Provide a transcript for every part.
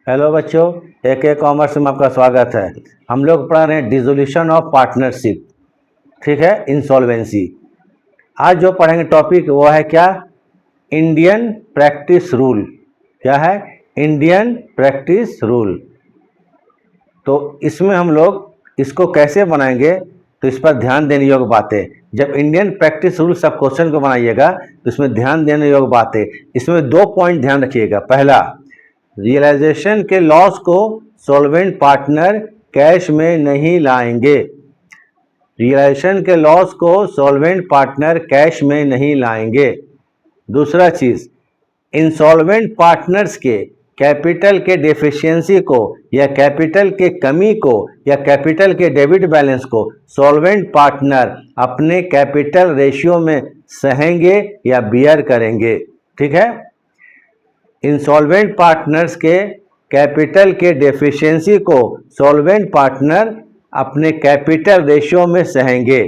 Hello बच्चों, AK commerce में आपका स्वागत है। हम लोग पढ़ रहे हैं डिसोल्यूशन ऑफ पार्टनरशिप, ठीक है, इंसॉल्वेंसी। आज जो पढ़ेंगे टॉपिक वो है क्या? Indian practice rule. क्या है? Indian practice rule. तो इसमें हम लोग इसको कैसे बनाएंगे, तो इस पर ध्यान देने योग्य बातें। जब इंडियन प्रैक्टिस रूल सब क्वेश्चन को बनाइएगा तो इसमें ध्यान देने योग्य बातें। इसमें 2 पॉइंट ध्यान रखिएगा। पहला, रियलाइजेशन के लॉस को सॉल्वेंट पार्टनर कैश में नहीं लाएंगे। रियलाइजेशन के लॉस को सॉल्वेंट पार्टनर कैश में नहीं लाएंगे। दूसरा चीज, इंसॉल्वेंट पार्टनर्स के कैपिटल के डेफिशिएंसी को या कैपिटल के कमी को या कैपिटल के डेबिट बैलेंस को सॉल्वेंट पार्टनर अपने कैपिटल रेशियो में सहेंगे या बियर करेंगे। ठीक है, इंसॉल्वेंट पार्टनर्स के कैपिटल के डेफिशिएंसी को सॉल्वेंट पार्टनर अपने कैपिटल रेशियो में सहेंगे।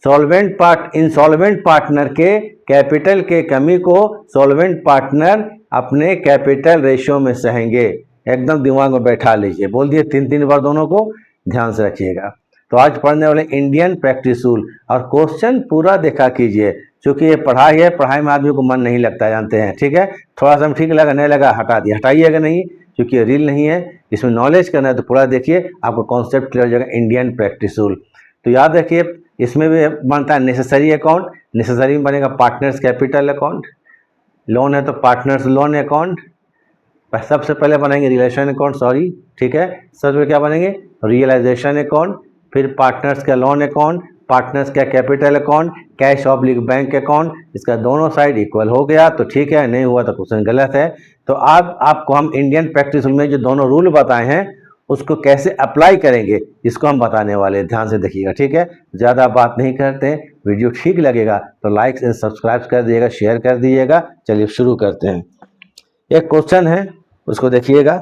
इंसॉल्वेंट पार्टनर के कैपिटल के कमी को सॉल्वेंट पार्टनर अपने कैपिटल रेशियो में सहेंगे। एकदम दिमाग में बैठा लीजिए, बोल दिए 3 बार, दोनों को ध्यान से रखिएगा। तो आज पढ़ने वाले इंडियन प्रैक्टिस रूल, और क्वेश्चन पूरा देखा कीजिए, क्योंकि ये पढ़ाई है, पढ़ाई में आदमी को मन नहीं लगता, जानते हैं। ठीक है, थोड़ा सा ठीक लगा, नहीं लगा हटा दिया, हटाइएगा नहीं, क्योंकि ये रील नहीं है, इसमें नॉलेज करना है। तो पूरा देखिए, आपको कॉन्सेप्ट क्लियर हो जाएगा। इंडियन प्रैक्टिस रूल, तो याद रखिए, इसमें भी बनता है नेसेसरी अकाउंट। नेसेसरी में बनेगा पार्टनर्स कैपिटल अकाउंट। लोन है तो पार्टनर्स लोन अकाउंट। सबसे पहले बनेंगे रिलेशन अकाउंट, सॉरी, ठीक है। सबसे पहले क्या बनेंगे? रियलाइजेशन अकाउंट, फिर पार्टनर्स का लोन अकाउंट, पार्टनर्स का capital account, cash oblique bank account. इसका दोनों साइड इक्वल हो गया तो ठीक है, नहीं हुआ तो क्वेश्चन गलत है। तो आपको हम इंडियन प्रैक्टिस रूल में जो दोनों रूल बताए हैं उसको कैसे अप्लाई करेंगे, इसको हम बताने वाले हैं। ध्यान से देखिएगा, ठीक है। ज़्यादा बात नहीं करते हैं, वीडियो ठीक लगेगा तो लाइक एंड सब्सक्राइब कर दीजिएगा, शेयर कर दीजिएगा। चलिए शुरू करते हैं। एक क्वेश्चन है, उसको देखिएगा।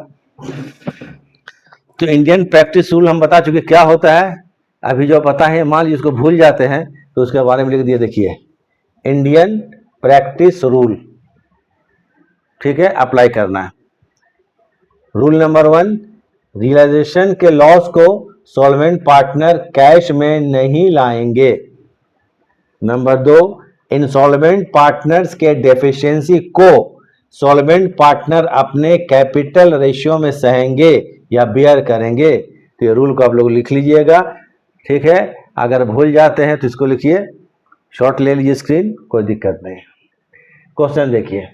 तो इंडियन प्रैक्टिस रूल हम बता चुके क्या होता है। अभी जो पता है, मान लीजिए उसको भूल जाते हैं तो उसके बारे में लिख दिए। देखिए, इंडियन प्रैक्टिस रूल, ठीक है, अप्लाई करना है। रूल नंबर 1, रियलाइजेशन के लॉस को सॉल्वेंट पार्टनर कैश में नहीं लाएंगे। नंबर 2, इंसॉल्वेंट पार्टनर्स के डेफिशिएंसी को सॉल्वेंट पार्टनर अपने कैपिटल रेशियो में सहेंगे या बियर करेंगे। तो ये रूल को आप लोग लिख लीजिएगा, ठीक है। अगर भूल जाते हैं तो इसको लिखिए, शॉर्ट ले लीजिए स्क्रीन, कोई दिक्कत नहीं। क्वेश्चन देखिए,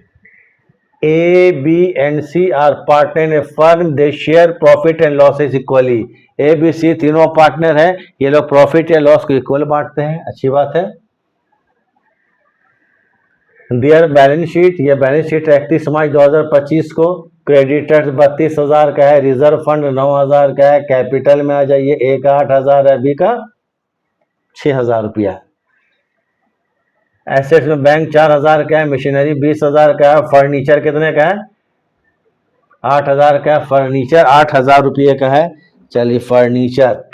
A, B and C are partner in a firm. They share profit and losses equally. A, B, C तीनों पार्टनर हैं, ये लोग प्रॉफिट या लॉस को इक्वल बांटते हैं। अच्छी बात है। दियर बैलेंस शीट, ये बैलेंस शीट 31 मार्च 2025 को। क्रेडिटर्स 32,000 का है, रिजर्व फंड 9,000 का है, कैपिटल में आ जाइए, A का 8,000 है, B का 6,000 रुपया। एसेट्स में बैंक 4,000 का है, मशीनरी 20,000 का है, फर्नीचर कितने का है? 8,000 का है। फर्नीचर 8,000 रुपये का है। चलिए, फर्नीचर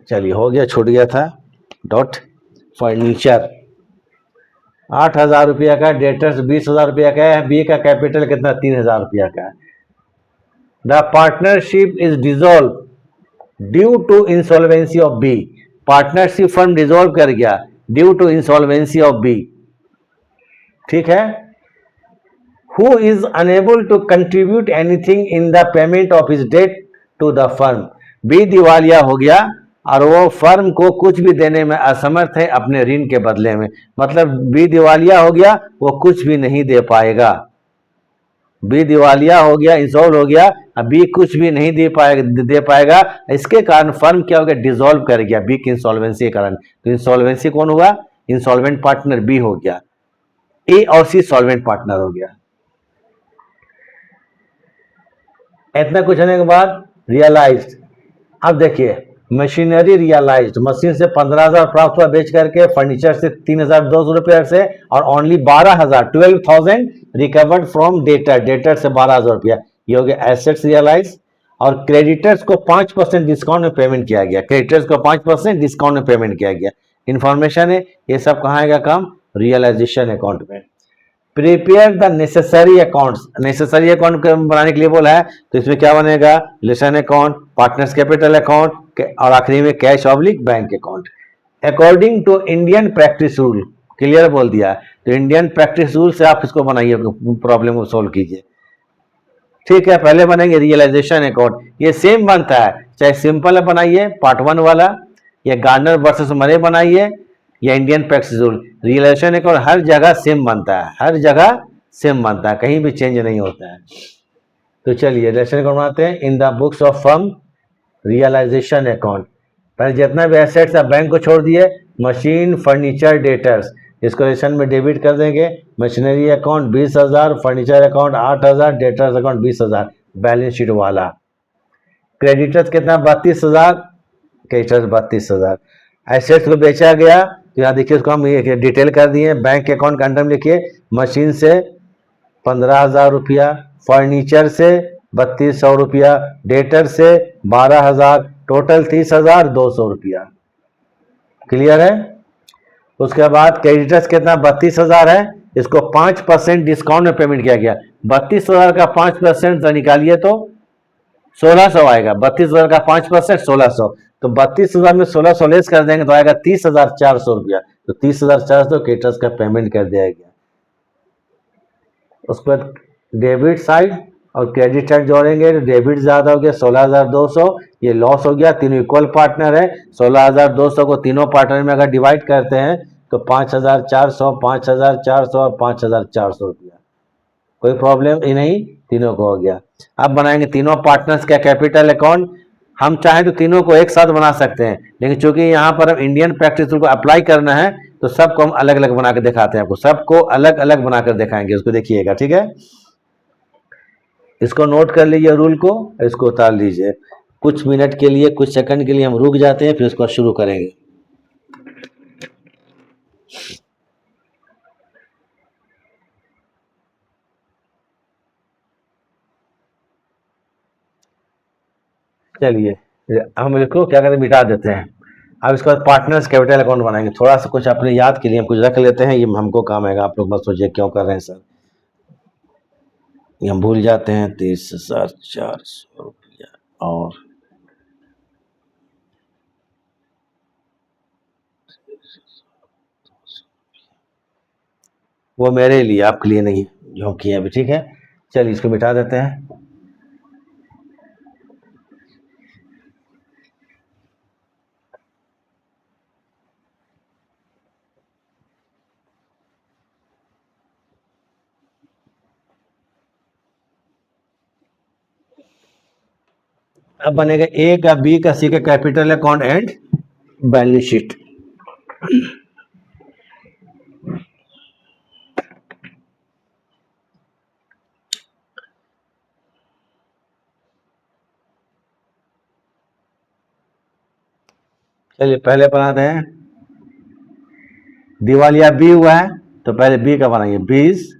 चलिए हो गया, छूट गया था डॉट। फर्नीचर 8,000 रुपया का। डेटर्स 20,000 रुपया का है। बी का कैपिटल कितना? 3,000 रुपया का है। The partnership is dissolve due to insolvency of B. Partnership firm dissolve कर गया due to insolvency of B, ठीक है। Who is unable to contribute anything in the payment of his debt to the firm. B दिवालिया हो गया और वो firm को कुछ भी देने में असमर्थ है अपने ऋण के बदले में। मतलब बी दिवालिया हो गया, वो कुछ भी नहीं दे पाएगा। बी दिवालिया हो गया, इंसॉल्व हो गया, अब बी कुछ भी नहीं दे पाएगा। इसके कारण फर्म क्या हो गया? डिसॉल्व कर गया बी की इंसॉल्वेंसी के कारण। तो इंसॉल्वेंसी कौन हुआ? इंसॉल्वेंट पार्टनर बी हो गया, ए और सी सॉल्वेंट पार्टनर हो गया। इतना कुछ होने के बाद रियलाइज्ड। अब देखिए, मशीनरी रियलाइज्ड, मशीन से 15,000 प्राप्त हुआ बेच करके, फर्नीचर से 3,200 रुपये से, और ओनली 12,000 रिकवर्ड फ्रॉम डेटर से 12,000 रुपया। ये हो गया एसेट्स रियलाइज। और क्रेडिटर्स को 5% डिस्काउंट में पेमेंट किया गया। क्रेडिटर्स को 5% डिस्काउंट में पेमेंट किया गया। इंफॉर्मेशन है, ये सब कहाँ आएगा काम? रियलाइजेशन अकाउंट में। Prepare the necessary accounts, necessary account बनाने के लिए बोला है, तो इसमें क्या बनेगा, relation account, partners capital account और आखिरी में cash oblique bank account according to Indian practice rule. Clear बोल दिया, तो इंडियन प्रैक्टिस रूल से आप इसको बनाइए, प्रॉब्लम को सोल्व कीजिए। ठीक है, पहले बनेंगे रियलाइजेशन अकाउंट, ये सेम बनता है, चाहे सिंपल बनाइए पार्ट 1 वाला, या गार्डनर वर्सेस मरे बनाइए, या Indian practice rule. Realization account हर जगह सेम बनता है, हर जगह सेम बनता है, कहीं भी चेंज नहीं होता है। तो चलिए रियलाइजेशन अकाउंट बनाते हैं। In the books of firm realisation account, पहले जितना भी एसेट्स है बैंक को छोड़ दिए, मशीन फर्नीचर डेटर्स, इसको रिलेशन में डेबिट कर देंगे। Machinery account 20,000, furniture account 8,000, debtors account 20,000, balance sheet वाला। क्रेडिटर्स कितना, 32,000, क्रेडिटर्स 32,000। एसेट्स को बेचा गया, तो यहाँ देखिए उसको हम डिटेल कर दिए। बैंक अकाउंट के अंडर में लिखिए, मशीन से 15,000 रुपया, फर्नीचर से 3,200 रुपया, डेटर से 12,000, टोटल 30,200 रुपया। क्लियर है। उसके बाद क्रेडिटर्स कितना, 32,000 है, इसको 5% डिस्काउंट में पेमेंट किया गया। 32,000 का 5% तो निकालिए तो 1,600 आएगा। 32,000 का 5% 1,600, तो 32,000 में 1,600 लेस कर देंगे तो आएगा 30,400 रुपया। तो 30,400 क्रेडिटर्स का पेमेंट कर दिया गया। उसके बाद डेबिट साइड और क्रेडिट साइड जोड़ेंगे, तो डेबिट ज्यादा हो गया 16,200, ये लॉस हो गया। तीनों इक्वल पार्टनर है, 16,200 को तीनों पार्टनर में अगर डिवाइड करते हैं तो 5,400, 5,400 और 5,400 रुपया। कोई प्रॉब्लम ही नहीं, तीनों को हो गया। अब बनाएंगे तीनों पार्टनर्स का कैपिटल अकाउंट। हम चाहें तो तीनों को एक साथ बना सकते हैं, लेकिन चूंकि यहाँ पर हम इंडियन प्रैक्टिस को अप्लाई करना है, तो सबको हम अलग अलग बना के दिखाते हैं। आपको सबको अलग अलग बनाकर दिखाएंगे, उसको देखिएगा, ठीक है। इसको नोट कर लीजिए रूल को, इसको उतार लीजिए। कुछ मिनट के लिए, कुछ सेकंड के लिए हम रुक जाते हैं, फिर इसको शुरू करेंगे। चलिए हम इसको क्या करते हैं, मिटा देते हैं। अब इसके बाद पार्टनर्स कैपिटल अकाउंट बनाएंगे। थोड़ा सा कुछ अपने याद के लिए हम कुछ रख लेते हैं, ये हमको काम आएगा। आप लोग मत सोचिए क्यों कर रहे हैं सर, ये हम भूल जाते हैं। 30,400 रुपया, और वो मेरे लिए, आपके लिए नहीं, जो किए अभी, ठीक है। चलिए इसको मिटा देते हैं। अब बनेगा ए का, बी का, सी का capital account and balance sheet. चलिए पहले बनाते हैं, दिवालिया बी हुआ है, तो पहले बी का बनाएंगे। 20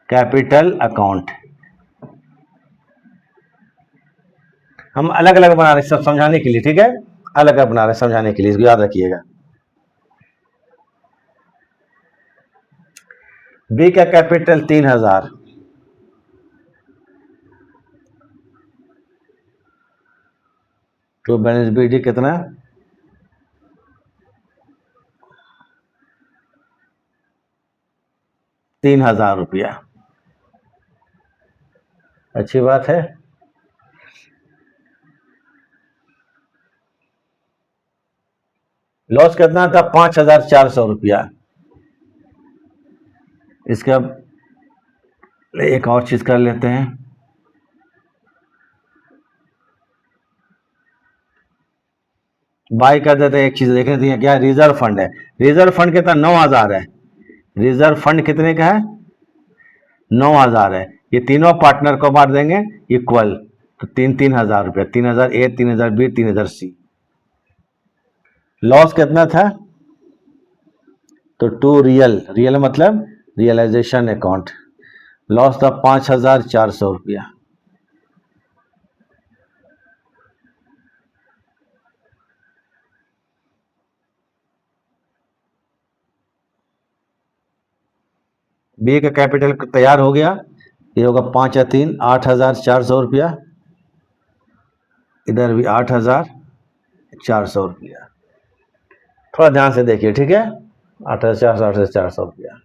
कैपिटल अकाउंट। हम अलग अलग बना रहे हैं सब समझाने के लिए, ठीक है, अलग अलग बना रहे हैं समझाने के लिए, इसको याद रखिएगा। बी का कैपिटल 3,000, तो बैलेंस बी डी कितना, 3,000 रुपया। अच्छी बात है। लॉस कितना था, 5,400 रुपया। इसका एक और चीज कर लेते हैं, बाई कर देते हैं। एक चीज देख लेते हैं, क्या रिजर्व फंड है। रिजर्व फंड कितना, 9,000 है। रिजर्व फंड कितने का है, 9,000 है। ये तीनों पार्टनर को बांट देंगे इक्वल, तो 3,000 रुपया, 3,000 ए, 3,000 बी, 3,000 सी। लॉस कितना था, तो टू रियल, रियल मतलब रियलाइजेशन अकाउंट, लॉस था 5,400 रुपया। बी का कैपिटल तैयार हो गया, ये होगा 5 या 3 8,400 रुपया, इधर भी 8,400 रुपया। थोड़ा ध्यान से देखिए, ठीक है, 8,400 रुपया।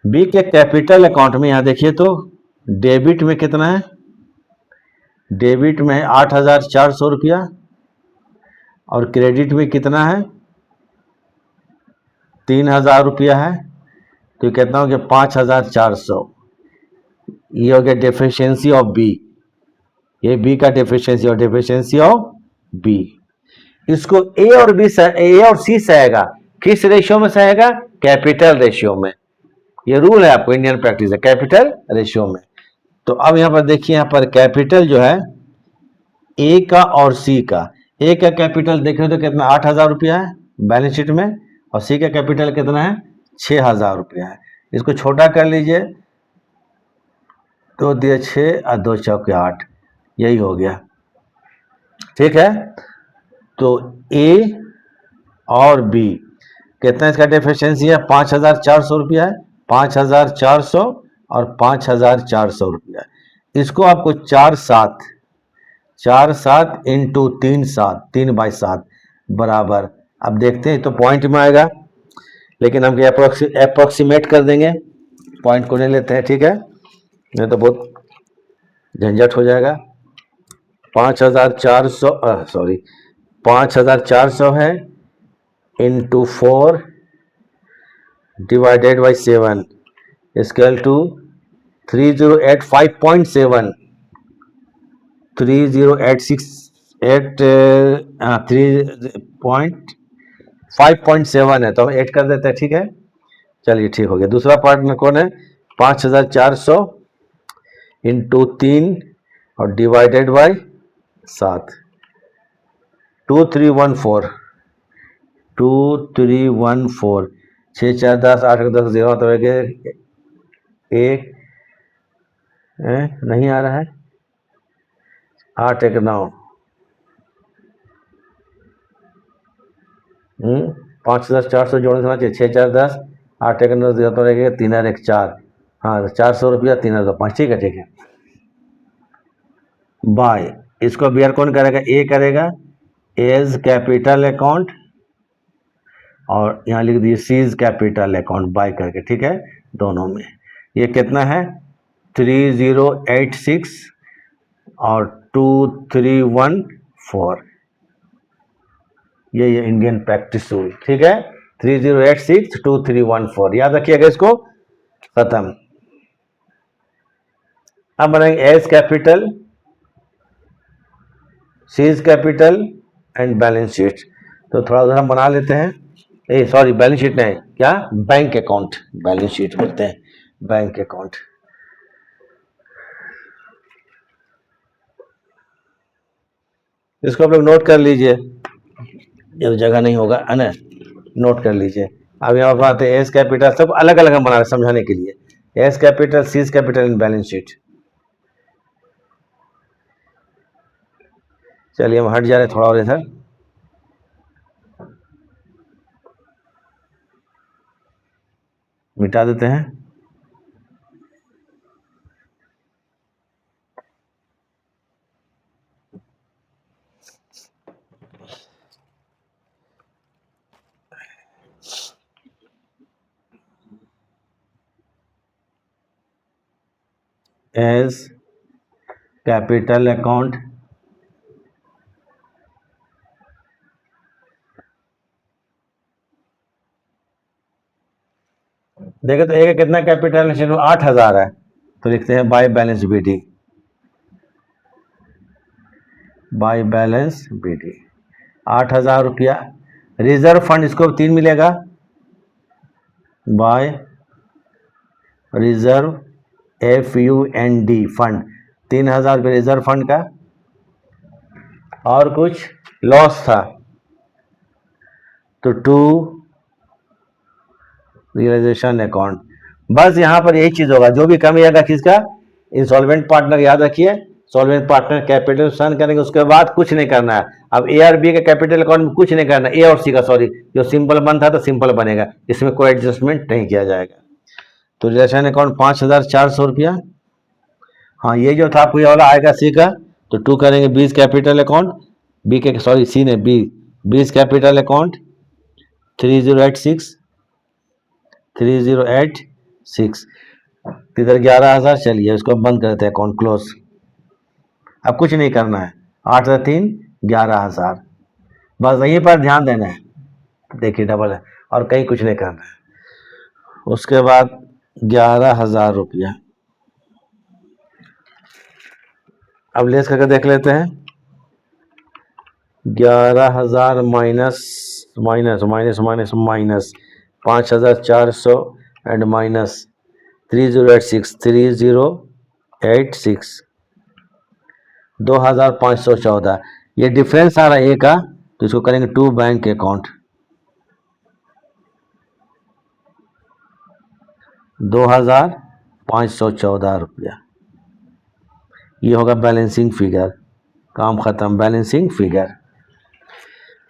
बी के कैपिटल अकाउंट में यहां देखिए तो डेबिट में कितना है, डेबिट में 8,400 रुपया, और क्रेडिट में कितना है 3,000 रुपया है, तो कितना हो गया 5,400। ये हो गया डेफिशिएंसी ऑफ बी, ये बी का डेफिशिएंसी और डेफिशिएंसी ऑफ बी। इसको ए और बी ए और सी सहेगा, किस रेशियो में सहेगा, कैपिटल रेशियो में। ये रूल है आपको, इंडियन प्रैक्टिस है, कैपिटल रेशियो में। तो अब यहां पर देखिए, यहां पर कैपिटल जो है ए का और सी का, ए का कैपिटल देखें तो कितना 8,000 रुपया है बैलेंस शीट में, और सी का कैपिटल कितना है 6,000 रुपया है। इसको छोटा कर लीजिए, 2 दिए 6 और 2 चौके 8, यही हो गया, ठीक है। तो ए और बी कितना इसका डेफिशिएंसी है 5,400 रुपया है, 5,400 और 5,400 रुपया। इसको आपको 4 7 इंटू 3 बराबर, अब देखते हैं तो पॉइंट में आएगा, लेकिन हम अप्रोक्सीमेट कर देंगे, पॉइंट को नहीं लेते हैं, ठीक है, नहीं तो बहुत झंझट हो जाएगा। 5,400 है into 4 divided by 7 equal to 3085.7, 3.5.7 है, तो हम 8 कर देते हैं, ठीक है, चलिए ठीक हो गया। दूसरा पार्ट में कौन है 5,400 इंटू 3 और डिवाइडेड बाई 7, 2314, 6 4 10 8 10 0, तो एक नहीं आ रहा है, 8 1 9, 5,400 जोड़ने से चाहिए, 6 4 10 8 1 9 0, तो 3 1 4, हाँ 400 रुपया 3 2 5, ठीक है, ठीक है। बाय, इसको बियर कौन करेगा, ए करेगा एज कैपिटल अकाउंट, और यहाँ लिख दिए सीज कैपिटल अकाउंट बाय करके, ठीक है, दोनों में। ये कितना है 3086 और 2314, ये इंडियन प्रैक्टिस रूल, ठीक है, 3086 2314, याद रखिएगा इसको, खत्म। अब बनाएंगे A's capital, C's capital and balance sheet. तो थोड़ा उधर हम बना लेते हैं, सॉरी बैलेंस शीट नहीं, क्या बैंक अकाउंट, बैलेंस शीट बोलते हैं, बैंक अकाउंट। इसको आप लोग नोट कर लीजिए, ये तो जगह नहीं होगा है ना, नोट कर लीजिए। अब यहाँ पर आते हैं एस कैपिटल, सब अलग अलग हम बना रहे समझाने के लिए, S capital C's capital and balance sheet. चलिए हम हट जा रहे हैं थोड़ा और इधर, मिटा देते हैं। एज कैपिटल अकाउंट, देखे तो एक कितना कैपिटल 8,000 है, तो लिखते हैं by balance BD, by balance BD 8,000 रुपया। रिजर्व फंड इसको 3 मिलेगा, बाय रिजर्व FUND फंड, 3,000 रुपये रिजर्व फंड का। और कुछ लॉस था तो 2 रियलाइजेशन अकाउंट। बस यहाँ पर यही चीज होगा, जो भी कमी आएगा किसका, इंसॉल्वेंट पार्टनर, याद रखिए सॉल्वेंट पार्टनर कैपिटल साइन करेंगे, उसके बाद कुछ नहीं करना है। अब ए और बी के कैपिटल अकाउंट में कुछ नहीं करना, ए और सी का, सॉरी, जो सिंपल बनता तो सिंपल बनेगा, इसमें कोई एडजस्टमेंट नहीं किया जाएगा। तो रिलेशन अकाउंट 5,400 रुपया, हाँ ये जो था आपको ये वाला आएगा सी का, तो 2 करेंगे बीस कैपिटल अकाउंट, बी के, सॉरी सी ने बी, बीस कैपिटल अकाउंट 3086 इधर 11,000, चलिए उसको बंद करते हैं, अकाउंट क्लोज। अब कुछ नहीं करना है, 8 से 3 11,000, बस यहीं पर ध्यान देना है, देखिए डबल है, और कहीं कुछ नहीं करना है। उसके बाद 11,000 रुपया, अब लेस करके देख लेते हैं, 11,000 minus minus minus minus minus 5,400 and minus 3086 2,514, ये डिफरेंस आ रहा है ए का, तो इसको करेंगे टू बैंक अकाउंट, 2,514 रुपया, ये होगा बैलेंसिंग फिगर, काम खत्म, बैलेंसिंग फिगर।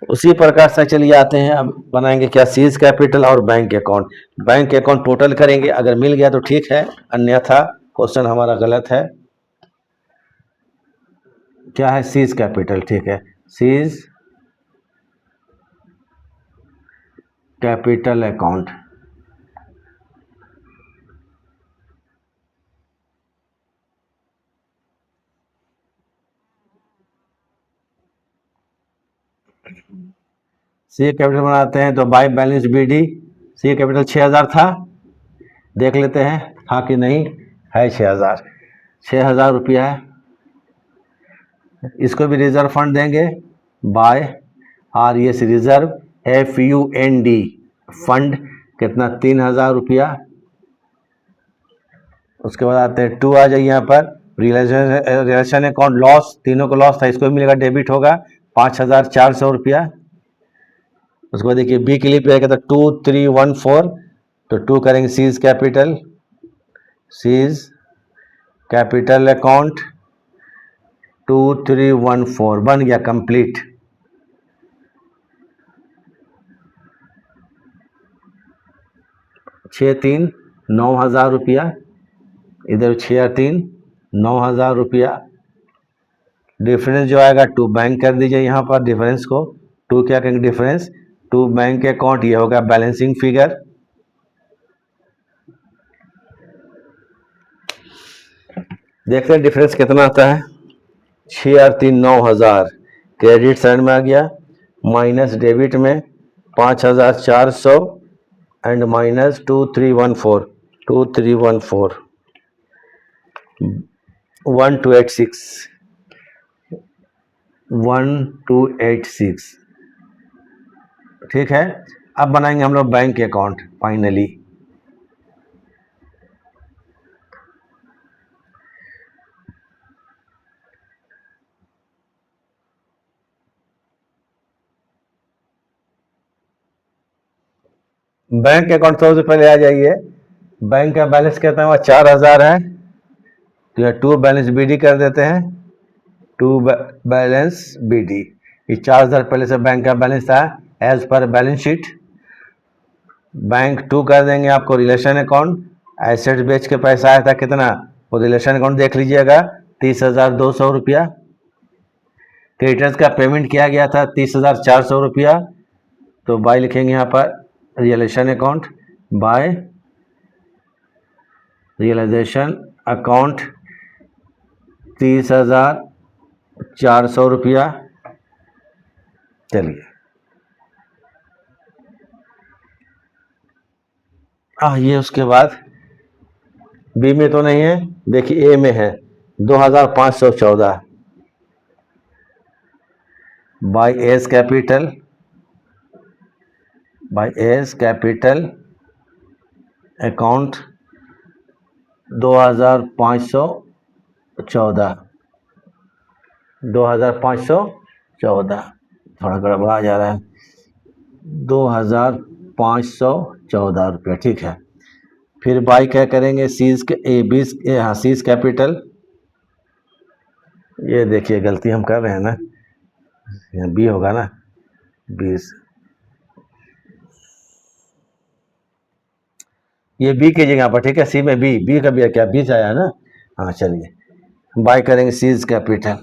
उसी प्रकार से चलिए आते हैं, अब बनाएंगे क्या, सीज कैपिटल और bank account. Bank account total करेंगे, अगर मिल गया तो ठीक है, अन्यथा क्वेश्चन हमारा गलत है। क्या है, सीज कैपिटल, ठीक है, C's capital account, C capital बनाते हैं तो by balance BD, C capital 6,000 था, देख लेते हैं था कि नहीं, है 6,000 रुपया है, इसको भी रिजर्व फंड देंगे, by R S reserve FUND fund, कितना, 3,000 रुपया। उसके बाद आते हैं 2 आ जाइए यहाँ पर, रिलेशन अकाउंट लॉस, तीनों को लॉस था, इसको भी मिलेगा, डेबिट होगा 5,400 रुपया। उसके बाद देखिए बी के लिए पे था 2314, तो 2 करेंगे सीज कैपिटल अकाउंट 2314, बन गया कंप्लीट। छः 3 9,000 रुपया, इधर 6 3 9,000 रुपया, डिफरेंस जो आएगा 2 बैंक कर दीजिए यहाँ पर, डिफरेंस को 2 क्या करेंगे, डिफरेंस 2 बैंक अकाउंट, ये होगा बैलेंसिंग फिगर। देखते हैं डिफरेंस कितना आता है, 6 और 3 9,000, क्रेडिट साइड में आ गया, माइनस डेबिट में 5,400 एंड माइनस 2314 1286, ठीक है। अब बनाएंगे हम लोग bank account finally, bank account सबसे पहले आ जाइए, बैंक का बैलेंस कितना हुआ, 4,000 है, तो यह 2 बैलेंस बीडी कर देते हैं, 2 बैलेंस बीडी, ये 4,000 पहले से बैंक का बैलेंस था as per balance sheet. Bank 2 कर देंगे आपको रिलेशन अकाउंट, एसेट बेच के पैसा आया था कितना, वो रिलेशन अकाउंट देख लीजिएगा 30,200 रुपया। क्रेडिटर्स का पेमेंट किया गया था 30,400 रुपया, तो बाय लिखेंगे यहाँ पर realisation account, by realisation account 30,400 रुपया। चलिए ये उसके बाद बी में तो नहीं है, देखिए ए में है 2,514 बाय एस कैपिटल अकाउंट 2,514, थोड़ा गड़बड़ा जा रहा है, 2,514 रुपया, ठीक है। फिर बाई क्या करेंगे, सीज कैपिटल ये देखिए गलती हम कर रहे हैं ना, यहाँ बी होगा ना, 20, ये बी कीजिएगा यहाँ पर, ठीक है। सी में बी, बी का भी क्या 20 आया है ना। हाँ चलिए बाय करेंगे सीज कैपिटल।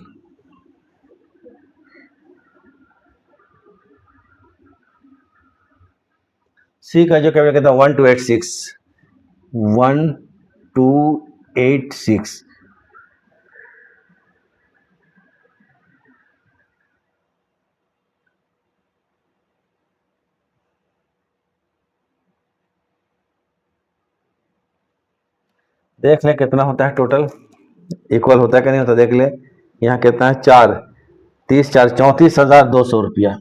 सी का जो कैपिटल कहता है 1286, 1286। देख लें कितना होता है टोटल, इक्वल होता है कि नहीं होता देख ले। यहाँ कितना है 4, 30 4 34,200 रुपया,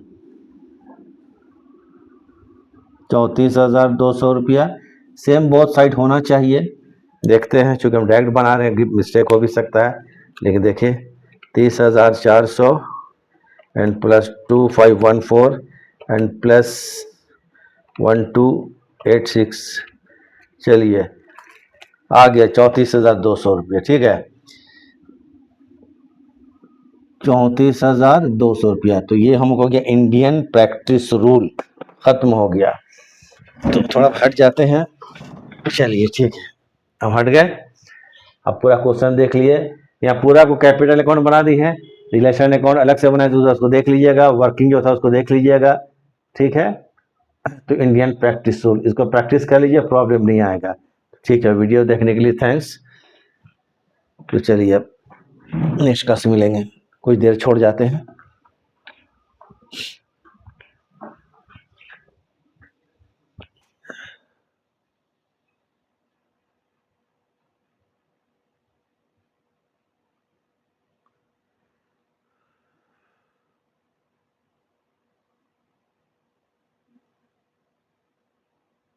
34,200 रुपया। सेम बोथ साइड होना चाहिए। देखते हैं, चूंकि हम डायरेक्ट बना रहे हैं मिस्टेक हो भी सकता है, लेकिन देखिए 30,400 एंड प्लस 2514 एंड प्लस 1286, चलिए आ गया 34,200 रुपया, ठीक है। 34,200 रुपया, तो ये हमको हो गया इंडियन प्रैक्टिस रूल, खत्म हो गया। तो थोड़ा हट जाते हैं, चलिए ठीक है, हम हट गए। अब पूरा क्वेश्चन देख लिए, यहाँ पूरा को कैपिटल अकाउंट बना दी है, रिलेशन अकाउंट अलग से बनाए दूसरा उसको देख लीजिएगा, वर्किंग जो था उसको देख लीजिएगा, ठीक है। तो इंडियन प्रैक्टिस रूल, इसको प्रैक्टिस कर लीजिए, प्रॉब्लम नहीं आएगा, ठीक है। वीडियो देखने के लिए थैंक्स। तो चलिए अब नेक्स्ट क्लास मिलेंगे, कुछ देर छोड़ जाते हैं।